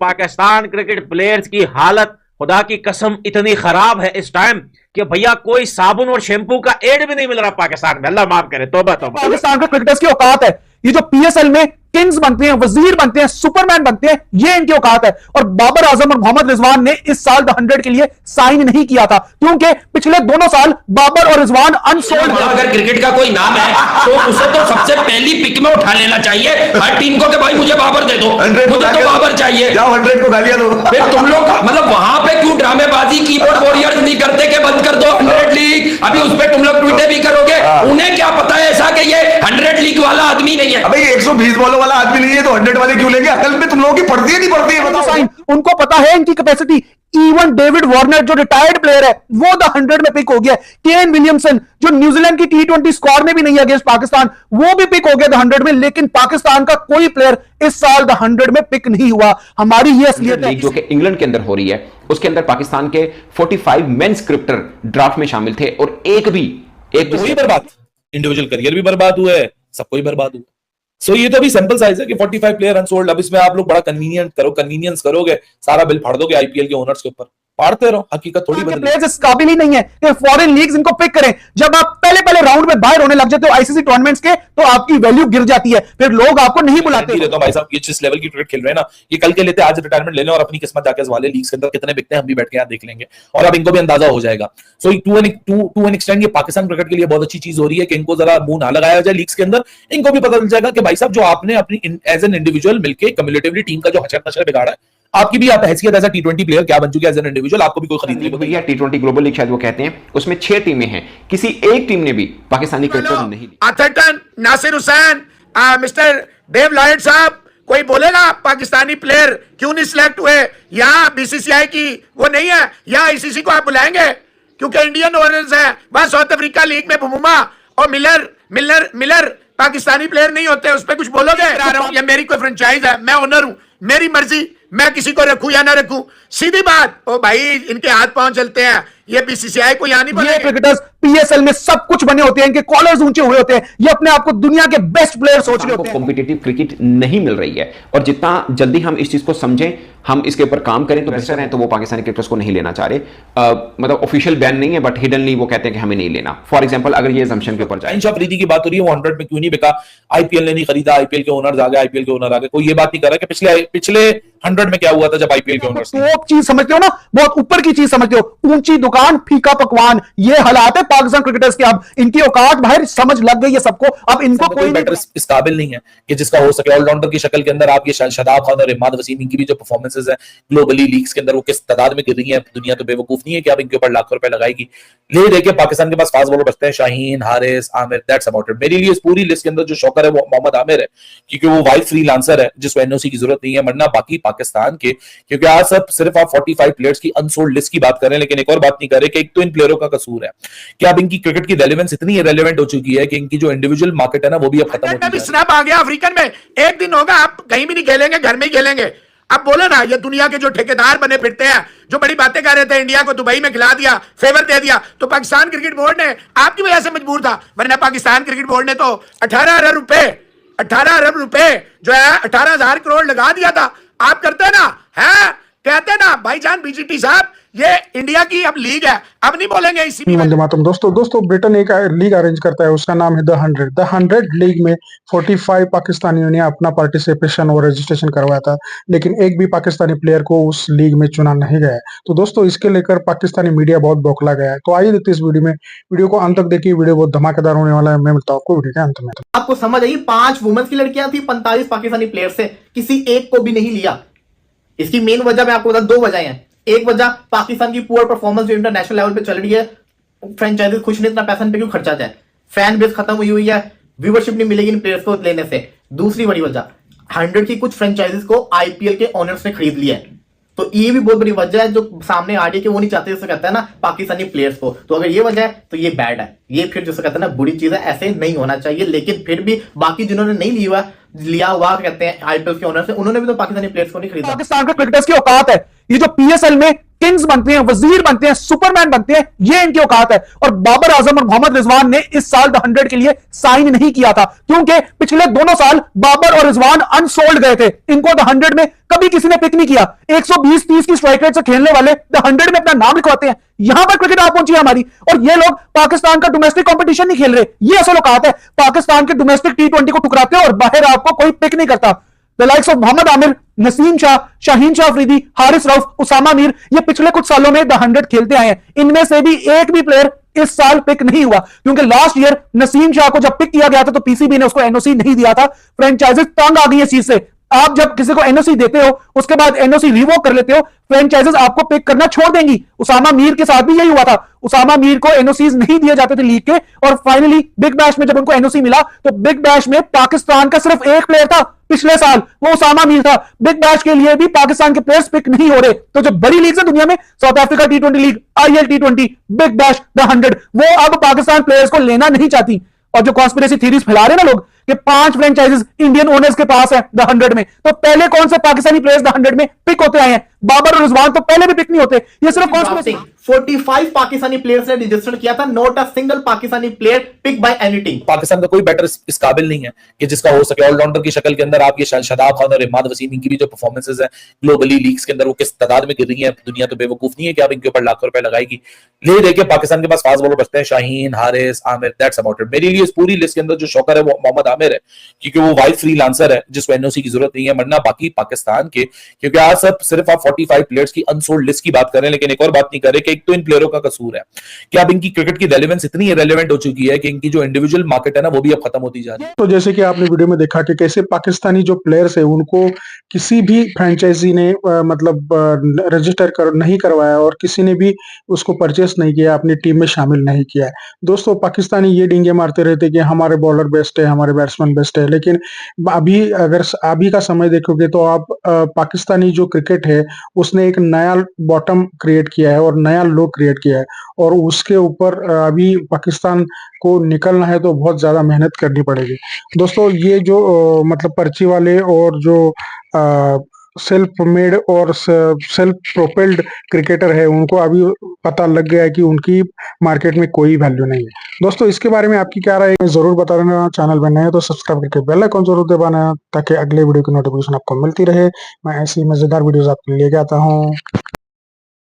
Pakistan cricket players की हालत खुदा की कसम इतनी खराब है इस टाइम कि भैया कोई साबुन और शैम्पू का एड भी नहीं मिल रहा पाकिस्तान में। अल्लाह माफ करे, तौबा तौबा। पाकिस्तान के क्रिकेटर्स की औकात है, ये जो पीएसएल में किंग्स बनते हैं, वजीर बनते हैं, सुपरमैन बनते हैं, ये इनकी औकात है। और बाबर आजम और मोहम्मद रिजवान ने इस साल द 100 के लिए साइन नहीं किया था, क्योंकि पिछले दोनों साल बाबर और रिजवान अनसोल्ड। अगर क्रिकेट का कोई नाम है तो उसे तो सबसे पहली पिक में उठा लेना चाहिए हर टीम को कि भाई मुझे बाबर दे दो, मुझे तो बाबर चाहिए। जाओ 100 को गालियां दो। फिर तुम लोग मतलब वहां पे क्यों ड्रामेबाजी कीबोर्ड वॉरियर्स नहीं करते कि बंद कर दो 100 लीग। अभी उस पर तुम लोग ट्वीटे भी करोगे, उन्हें क्या पता है ऐसा कि ये 100 लीग वाला आदमी नहीं है। अबे ये 120 बॉलों वाला आदमी नहीं है तो 100 वाले क्यों लेंगे? अकल में तुम लोगों की पड़ती है नहीं पड़ती है? बताओ। साइन उनको पता है इनकी कैपेसिटी। इवन डेविड वार्नर जो रिटायर्ड प्लेयर है वो द 100 में पिक हो गया। केन विलियमसन जो न्यूजीलैंड की T20 स्क्वाड में भी नहीं है अगेंस्ट पाकिस्तान, वो भी पिक हो गया द 100 में। लेकिन पाकिस्तान का कोई प्लेयर इस साल द 100 में पिक नहीं हुआ। हमारी ये असलियत है। जो कि इंग्लैंड के अंदर हो रही है, उसके अंदर पाकिस्तान के 45 मेंस क्रिकेटर ड्राफ्ट में शामिल थे और एक भी बर्बाद, इंडिविजुअल करियर भी बर्बाद हुआ है, सब कोई बर्बाद हुआ। सो ये तो अभी सैंपल साइज है कि 45 प्लेयर अनसोल्ड। अब इसमें आप लोग बड़ा कन्वीनियंस करोगे, सारा बिल फाड़ दोगे आईपीएल के ओनर्स के ऊपर। फाड़ते रहो, हकीकत थोड़ी बदल। प्लेयर्स इस काबिल ही नहीं है कि फॉरेन लीग्स इनको पिक करें। जब आप पहले राउंड में बाहर होने लग जाते हो आईसीसी टूर्नामेंट्स के, तो आपकी वैल्यू गिर जाती है, फिर लोग आपको नहीं बुलाते। भाई साहब ये जिस लेवल की क्रिकेट खेल रहे हैं ना, ये कल के लेते आज रिटायरमेंट ले लें और अपनी किस्मत जाके वाले लीग्स के अंदर कितने बिकते हैं हम भी बैठ के यहाँ देख लेंगे और अब इनको भी अंदाजा हो जाएगा। सो टू एन एक्सटेंड ये पाकिस्तान क्रिकेट के लिए बहुत अच्छी चीज हो रही है कि इनको जरा मुंह ना लगाया जाए लीग्स के अंदर। इनको भी पता चल जाएगा कि भाई साहब जो आपने अपनी एज एन इंडिविजुअल मिलकर कम्युलेटिवली टीम का जो हचर नशर बिगाड़ा है, आपकी भी आप हैसियत एज ए T20 प्लेयर क्या बन चुके हैं एज एन इंडिविजुअल, आपको भी कोई खरीद नहीं। भैया T20 ग्लोबल लीग शायद वो कहते हैं, उसमें 6 टीमें हैं, किसी एक टीम ने भी पाकिस्तानी क्रिकेटर नहीं ली। Atherton, Nasir Hussain, mister Dave Lloyd साहब, कोई बोलेगा पाकिस्तानी प्लेयर क्यों नहीं सिलेक्ट हुए? यहाँ बीसीसीआई की वो नहीं है, यहाँ आईसीसी को आप बुलाएंगे क्योंकि इंडियन ओनर्स है। बस साउथ अफ्रीका लीग में बुमुमा और मिलर पाकिस्तानी प्लेयर नहीं होते, उस पर कुछ बोलोगे? ये मेरी कोई फ्रेंचाइज है, मैं ओनर हूं, मेरी मर्जी, मैं किसी को रखूं या ना रखूं, सीधी बात। ओ भाई इनके हाथ पांव चलते हैं, ये बीसीसीआई को यहाँ नहीं बोलेंगे। क्रिकेटर्स पीएसएल में सब कुछ बने होते हैं, इनके कॉलर्स ऊंचे हुए होते हैं, ये अपने आप को दुनिया के बेस्ट प्लेयर सोच रहे होते हैं। कॉम्पिटिटिव क्रिकेट नहीं मिल रही है और जितना जल्दी हम इस चीज को समझें, हम इसके ऊपर काम करें तो बेहतर है। तो वो पाकिस्तानी क्रिकेटर्स को नहीं लेना चाह रहे, मतलब ऑफिशियल बैन नहीं है बट हिडनली वो कहते हैं कि हमें नहीं लेना। फॉर एग्जांपल अगर ये असम्पशन के ऊपर जाए, इंशा अफरीदी की बात हो रही है, वो 100 में क्यों नहीं बिका? आईपीएल ने नहीं खरीदा, आईपीएल के ओनर्स आ गए, आईपीएल के ओनर आ गए। कोई ये बात नहीं कर रहा कि पिछले 100 में क्या हुआ था जब आईपीएल के ओनर्स। तो चीज समझते हो ना, बहुत ऊपर की चीज समझते हो, ऊंची दुकान फीका पकवान, ये हालात है पाकिस्तान क्रिकेटर्स के। अब इनकी औकात बाहर समझ लग गई है सबको, अब इनको कोई बैटर इस काबिल नहीं है कि जिसका हो सके ऑलराउंडर की शक्ल के अंदर। आप ये शादाब खान और इमाद वसीम इनकी भी जो परफॉर्मेंसेस है ग्लोबली लीग्स के अंदर, वो किस तादाद में गिर रही है, दुनिया तो बेवकूफ नहीं है कि आप इनके ऊपर लाखों रुपए लगाएगी। ले देखिए पाकिस्तान के पास फास्ट बॉलर बचते हैं, Shaheen, Haris, Aamir, that's about it. मेरे लिए इस पूरी लिस्ट के अंदर जो शौकर है वो मोहम्मद आमिर है, क्योंकि वो वाइड फ्रीलांसर है जिसको एनओसी की जरूरत नहीं है। वरना बाकी पाकिस्तान के, क्योंकि आज सब सिर्फ आप 45 प्लेयर्स की अनसोल्ड लिस्ट की बात कर रहे हैं, लेकिन एक और बात नहीं कर रहे कि एक तो इन प्लेयरों का कसूर है कि अब इनकी क्रिकेट की रेलेवेंस इतनी इरेलेवेंट हो चुकी है कि इनकी जो इंडिविजुअल मार्केट है ना वो भी अब खत्म हो गया है। स्नैप आ गया अफ्रीकन में, एक दिन होगा आप कहीं भी नहीं खेलेंगे, घर में ही खेलेंगे। अब बोलो ना, ये दुनिया के जो ठेकेदार बने फिरते हैं, जो बड़ी बातें कर रहे थे, इंडिया को दुबई में खिला दिया, फेवर दे दिया, तो पाकिस्तान क्रिकेट बोर्ड ने आपकी वजह से मजबूर था। वरना पाकिस्तान क्रिकेट बोर्ड ने तो 18 अरब रुपए जो है 18,000 करोड़ लगा दिया था। आप करते ना है, कहते ना भाईजान बीजीटी साहब, ये इंडिया की अब लीग है, अब नहीं बोलेंगे इसी वंदे मातरम। दोस्तों ब्रिटेन एक लीग अरेंज करता है, उसका नाम है द 100 लीग में 45 पाकिस्तानियों ने अपना पार्टिसिपेशन और रजिस्ट्रेशन करवाया था, लेकिन एक भी पाकिस्तानी प्लेयर को उस लीग में चुना नहीं गया। तो दोस्तों इसके लेकर पाकिस्तानी मीडिया बहुत बौखला गया है। तो आइए देखते इस वीडियो में, वीडियो को अंत तक देखिए, वीडियो बहुत धमाकेदार होने वाला है। मैं मिलता हूँ आपको वीडियो के अंत में। आपको समझ आई, 5 वुमेन्स की लड़कियां थी, 45 पाकिस्तानी प्लेयर से, किसी एक को भी नहीं लिया। इसकी मेन वजह मैं आपको बता, 2 वजह हैं। एक वजह पाकिस्तान की पुअर परफॉर्मेंस जो इंटरनेशनल लेवल पे चल रही है, फ्रेंचाइजीज खुश नहीं, इतना पैसा पे क्यों खर्चा जाए, फैन बेस खत्म हुई है, व्यूअरशिप नहीं मिलेगी इन प्लेयर्स को लेने से। दूसरी बड़ी वजह, 100 की कुछ फ्रेंचाइजीज को आईपीएल के ओनर्स ने खरीद लिया है। तो ये भी बहुत बड़ी वजह है जो सामने आ रही है कि वो नहीं चाहते, जैसे कहता है ना पाकिस्तानी प्लेयर्स को। तो अगर ये वजह है तो ये बैड है, ये फिर जैसे कहते हैं ना बुरी चीज है, ऐसे नहीं होना चाहिए। लेकिन फिर भी बाकी जिन्होंने नहीं लिया हुआ कहते हैं आईपीएल के ओनर से, उन्होंने भी तो पाकिस्तानी प्लेयर्स को नहीं खरीदा। पाकिस्तान के क्रिकेटर्स की औकात है, ये जो पीएसएल में किंग्स बनते हैं, वजीर बनते हैं, सुपरमैन बनते हैं, ये इनकी औकात है। और बाबर आजम और मोहम्मद रिजवान ने इस साल द 100 के लिए साइन नहीं किया था, क्योंकि पिछले दोनों साल बाबर और रिजवान अनसोल्ड गए थे। इनको द 100 में कभी किसी ने पिक नहीं किया। 120-30 की स्ट्राइक रेट से खेलने वाले द 100 में अपना नाम लिखवाते हैं। यहां पर क्रिकेट आ पहुंची है हमारी, और ये लोग पाकिस्तान का डोमेस्टिक कंपटीशन नहीं खेल रहे। ये असल औकात है। पाकिस्तान के डोमेस्टिक T20 को टुकराते हैं और बाहर आपको कोई पिक नहीं करता। The likes of Mohammad Amir, Naseem Shah, Shaheen Shah Afridi, Haris Rauf, Usama Mir, ये पिछले कुछ सालों में द 100 खेलते आए हैं। इनमें से भी एक भी प्लेयर इस साल पिक नहीं हुआ, क्योंकि लास्ट ईयर नसीम शाह को जब पिक किया गया था तो पीसीबी ने उसको एनओसी नहीं दिया था। फ्रेंचाइजेस तंग आ गई है चीज से। आप जब किसी को एनओसी देते हो, उसके बाद एनओसी रिवोक कर लेते हो, फ्रेंचाइजेस आपको पिक करना छोड़ देंगी। उसामा मीर के साथ भी यही हुआ था। उसामा मीर को एनओसीज नहीं दिए जाते थे लीग के, और फाइनली बिग बैश में जब उनको एनओसी मिला तो बिग बैश में पाकिस्तान का सिर्फ एक प्लेयर था पिछले साल, वो उसामा मीर था। बिग बैश के लिए भी पाकिस्तान के प्लेयर्स पिक नहीं हो रहे। तो जो बड़ी लीग है दुनिया में, south Africa T20 league, IL T20, big bash, the 100, वो अब पाकिस्तान प्लेयर्स को लेना नहीं चाहती। और जो कॉन्स्पिरेसी थीरीज फैला रहे हैं ना लोग कि 5 फ्रेंचाइजेस इंडियन ओनर्स के पास है द 100 में, तो पहले कौन से पाकिस्तानी प्लेयर्स द 100 में पिक होते आए हैं? बाबर और रिजवान तो पहले भी पिक नहीं होते। ये सिर्फ कॉन्स्पिरेसी। 45 पाकिस्तानी प्लेयर्स ने रजिस्टर किया था, not a single Pakistani player pick by any team. Pakistan का कोई बैटर इस काबिल नहीं है कि जिसका हो सके ऑलराउंडर की शक्ल के अंदर। आप ये शदाब खान और इमाद वसीम, इनकी भी जो परफॉर्मेंसेज है ग्लोबली लीग्स के अंदर, वो किस तादाद में गिर रही है, दुनिया तो बेवकूफ नहीं है कि आप इनके ऊपर लाखों रुपए लगाएगी। ले देखिए पाकिस्तान के पास फास्ट बॉलर बचते हैं, Shaheen, Haris, Aamir, that's about it. मेरे लिए इस पूरी लिस्ट के अंदर जो शौकर है वो मोहम्मद आमिर है, क्योंकि वो वाइड फ्रीलांसर है जिसको एनओसी की जरूरत नहीं है। वरना बाकी पाकिस्तान के, क्योंकि आज सब सिर्फ आप 45 प्लेयर्स की अनसोल्ड लिस्ट की बात कर रहे हैं, लेकिन एक और बात नहीं कर रहे कि एक तो इन प्लेयरों का कसूर है कि अब इनकी क्रिकेट की रेलेवेंस इतनी इरेलेवेंट हो चुकी है कि इनकी जो इंडिविजुअल मार्केट है ना, वो भी अब खत्म होती जा रही है। तो जैसे कि आपने वीडियो में देखा कि कैसे पाकिस्तानी जो प्लेयर्स है उनको किसी भी फ्रेंचाइजी ने रजिस्टर नहीं करवाया और किसी ने भी उसको परचेस नहीं किया, अपनी टीम में शामिल नहीं किया है। दोस्तों, पाकिस्तानी ये डींगे मारते रहते कि हमारे बॉलर बेस्ट है, हमारे बैट्समैन बेस्ट है, लेकिन अभी का समय देखोगे तो आप पाकिस्तानी जो क्रिकेट है उसने एक नया बॉटम क्रिएट किया है और नया लो क्रिएट किया है, और उसके ऊपर अभी पाकिस्तान को निकलना है तो बहुत ज्यादा मेहनत करनी पड़ेगी। दोस्तों, ये जो मतलब पर्ची वाले और जो सेल्फ मेड और सेल्फ प्रोपेल्ड क्रिकेटर है, उनको अभी पता लग गया है कि उनकी मार्केट में कोई वैल्यू नहीं है। दोस्तों, इसके बारे में आपकी क्या राय है जरूर बता देना। चैनल पर नए हैं तो सब्सक्राइब करके बेल आइकन जरूर दबाना ताकि अगले वीडियो की नोटिफिकेशन आपको मिलती रहे। मैं ऐसी मजेदार वीडियोस आपके लिए लेके आता हूँ।